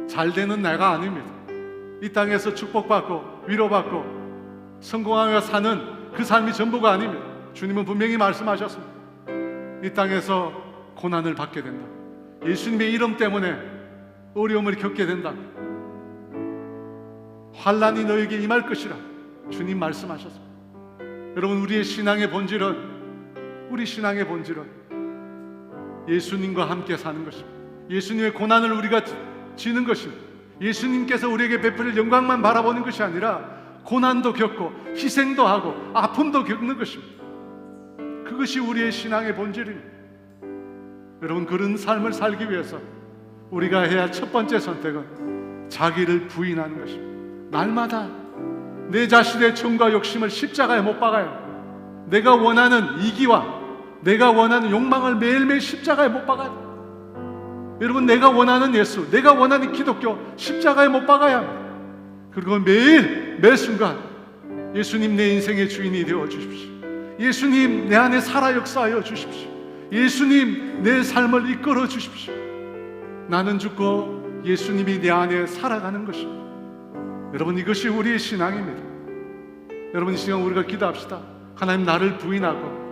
A: 잘되는 내가 아닙니다. 이 땅에서 축복받고 위로받고 성공하며 사는 그 삶이 전부가 아닙니다. 주님은 분명히 말씀하셨습니다. 이 땅에서 고난을 받게 된다, 예수님의 이름 때문에 어려움을 겪게 된다, 환난이 너에게 임할 것이라 주님 말씀하셨습니다. 여러분, 우리의 신앙의 본질은 예수님과 함께 사는 것입니다. 예수님의 고난을 우리가 지는 것입니다. 예수님께서 우리에게 베풀 영광만 바라보는 것이 아니라 고난도 겪고 희생도 하고 아픔도 겪는 것입니다. 그것이 우리의 신앙의 본질입니다. 여러분, 그런 삶을 살기 위해서 우리가 해야 할 첫 번째 선택은 자기를 부인하는 것입니다. 날마다 내 자신의 정과 욕심을 십자가에 못 박아야 합니다. 내가 원하는 이기와 내가 원하는 욕망을 매일매일 십자가에 못 박아야 합니다. 여러분, 내가 원하는 예수, 내가 원하는 기독교 십자가에 못 박아야 합니다. 그리고 매일 매 순간 예수님 내 인생의 주인이 되어 주십시오. 예수님 내 안에 살아 역사하여 주십시오. 예수님 내 삶을 이끌어 주십시오. 나는 죽고 예수님이 내 안에 살아가는 것입니다. 여러분, 이것이 우리의 신앙입니다. 여러분, 이 시간 우리가 기도합시다. 하나님, 나를 부인하고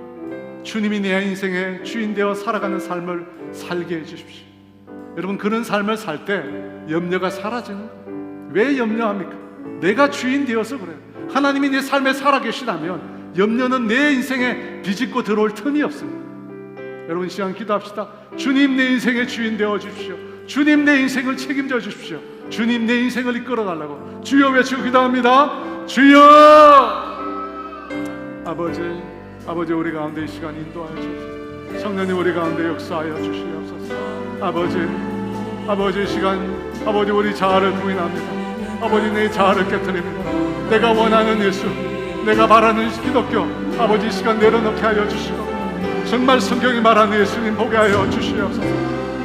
A: 주님이 내 인생의 주인 되어 살아가는 삶을 살게 해주십시오. 여러분, 그런 삶을 살 때 염려가 사라지는 거예요. 왜 염려합니까? 내가 주인 되어서 그래요. 하나님이 내 삶에 살아계시다면 염려는 내 인생에 비집고 들어올 틈이 없습니다. 여러분, 이 시간 기도합시다. 주님 내 인생의 주인 되어 주십시오. 주님 내 인생을 책임져 주십시오. 주님 내 인생을 이끌어 달라고 주여 외치고 기도합니다. 주여! 아버지, 우리 가운데 이 시간 인도하여 주시옵소서. 성령님, 우리 가운데 역사하여 주시옵소서. 아버지, 이 시간 아버지, 우리 자아를 부인합니다. 아버지, 내 자아를 깨뜨립니다. 내가 원하는 예수, 내가 바라는 기독교, 아버지, 이 시간 내려놓게 하여 주시고 정말 성경이 말하는 예수님 보게 하여 주시옵소서.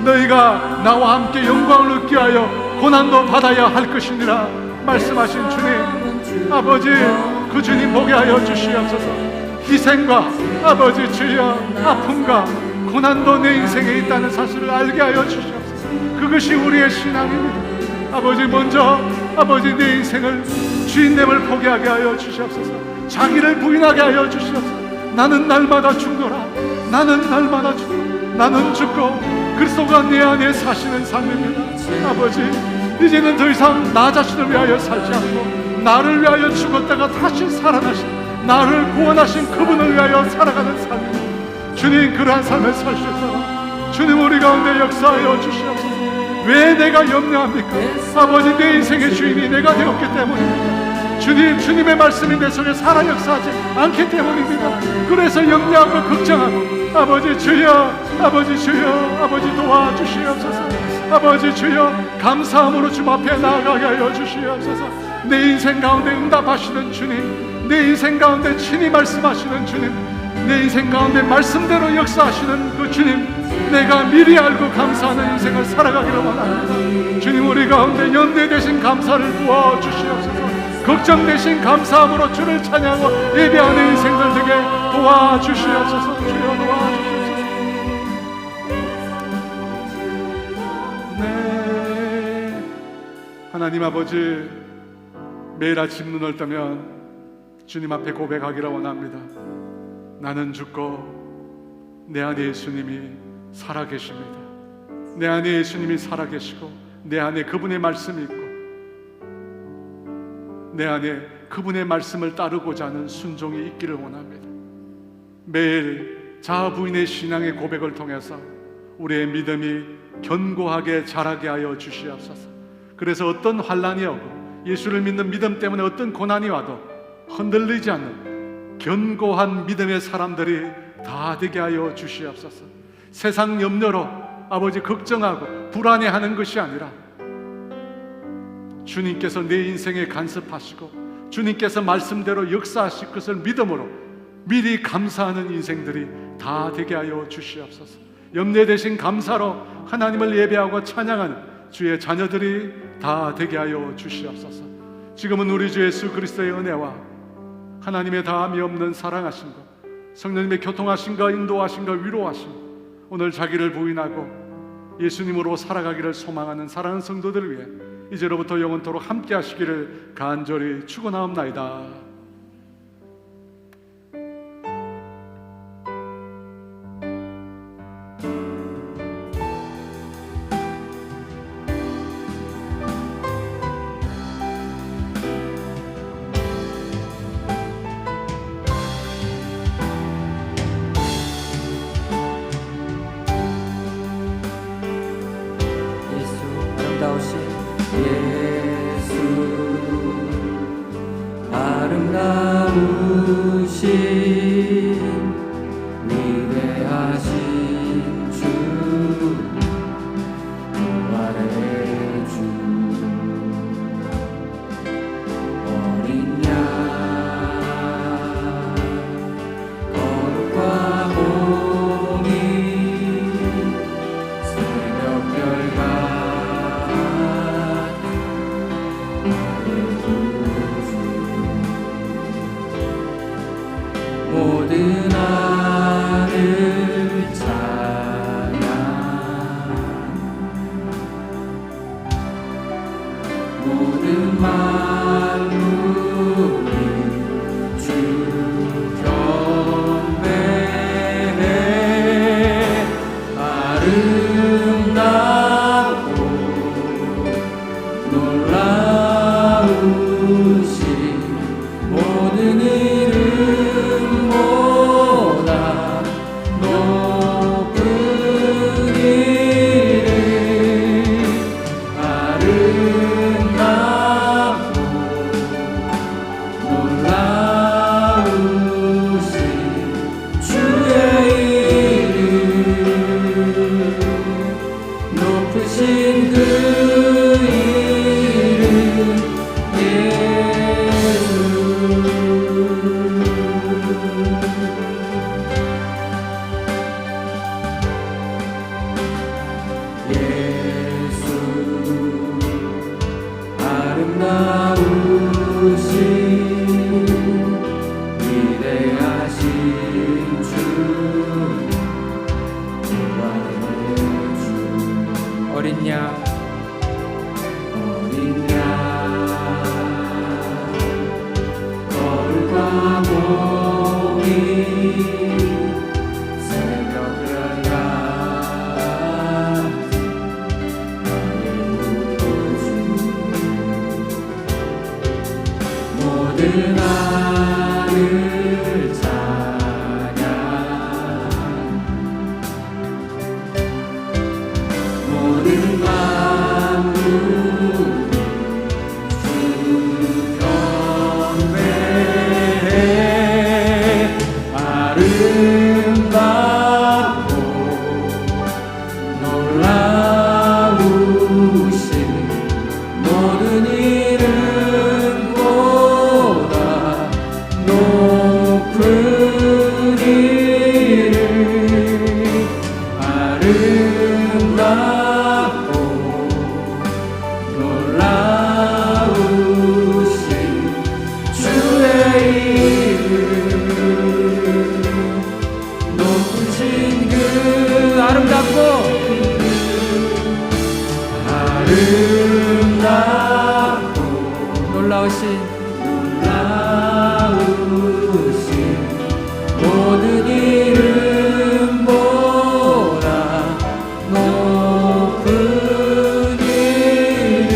A: 너희가 나와 함께 영광을 얻게 하여 고난도 받아야 할 것이니라 말씀하신 주님, 아버지, 그 주님 보게 하여 주시옵소서. 희생과 아버지 주여 아픔과 고난도 내 인생에 있다는 사실을 알게 하여 주시옵소서. 그것이 우리의 신앙입니다. 아버지, 먼저 아버지 내 인생을 주인됨을 포기하게 하여 주시옵소서. 자기를 부인하게 하여 주시옵소서. 나는 날마다 죽노라. 나는 죽고 그리스도가 내 안에 사시는 삶입니다. 아버지, 이제는 더 이상 나 자신을 위하여 살지 않고 나를 위하여 죽었다가 다시 살아나신 나를 구원하신 그분을 위하여 살아가는 삶입니다. 주님, 그러한 삶을 살 수 있도록 주님 우리 가운데 역사하여 주시옵소서. 왜 내가 염려합니까? 아버지, 내 인생의 주인이 내가 되었기 때문입니다. 주님의 말씀이 내 속에 살아 역사하지 않기 때문입니다. 그래서 염려하고 걱정하고 아버지 주여, 아버지 주여, 아버지 도와주시옵소서. 아버지 주여, 감사함으로 주님 앞에 나아가게 하여 주시옵소서. 내 인생 가운데 응답하시는 주님, 내 인생 가운데 친히 말씀하시는 주님, 내 인생 가운데 말씀대로 역사하시는 그 주님, 내가 미리 알고 감사하는 인생을 살아가기를 원합니다. 주님, 우리 가운데 연대 되신 감사를 부어주시옵소서. 걱정 대신 감사함으로 주를 찬양하고 예배하는 인생들 되게 도와주시옵소서. 주여 도와주시옵소서. 네, 하나님 아버지, 매일 아침 눈을 뜨면 주님 앞에 고백하기를 원합니다. 나는 죽고 내 안에 예수님이 살아계십니다. 내 안에 예수님이 살아계시고 내 안에 그분의 말씀이 있고 내 안에 그분의 말씀을 따르고자 하는 순종이 있기를 원합니다. 매일 자아 부인의 신앙의 고백을 통해서 우리의 믿음이 견고하게 자라게 하여 주시옵소서. 그래서 어떤 환난이 오고 예수를 믿는 믿음 때문에 어떤 고난이 와도 흔들리지 않는 견고한 믿음의 사람들이 다 되게 하여 주시옵소서. 세상 염려로 아버지 걱정하고 불안해하는 것이 아니라 주님께서 내 인생에 간섭하시고 주님께서 말씀대로 역사하실 것을 믿음으로 미리 감사하는 인생들이 다 되게 하여 주시옵소서. 염려 대신 감사로 하나님을 예배하고 찬양하는 주의 자녀들이 다 되게 하여 주시옵소서. 지금은 우리 주 예수 그리스도의 은혜와 하나님의 다함이 없는 사랑하신 것, 성령님의 교통하심과 인도하심과 위로하심, 오늘 자기를 부인하고 예수님으로 살아가기를 소망하는 사랑하는 성도들을 위해 이제로부터 영원토록 함께 하시기를 간절히 축원하옵나이다.
B: 아름다우신 위대하신 주 부활의 주 어린 양 거룩과 공의 새벽별 모든 하늘 찬양 모든 만물이 주 경배해 아름답고 놀라우신 모든 이름 높으신 그 이름 예수 아름다우신 위대하신 주 어린 양 거룩과 공의 새벽별 같은 나의 구주 모든 하늘 찬양 모든 만물이 주 경배해 아름답고 놀라우신 모든 이름보다 높은 이름 아름답고 놀라우신 주의 이름 높으신 그 아름답고 놀라우신 모든 이름보다 높은 이름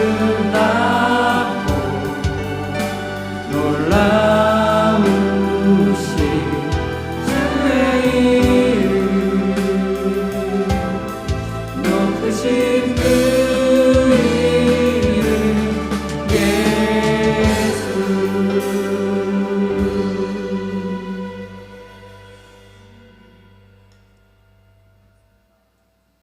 B: 아름답고 놀라우신 주의 이름 높으신 그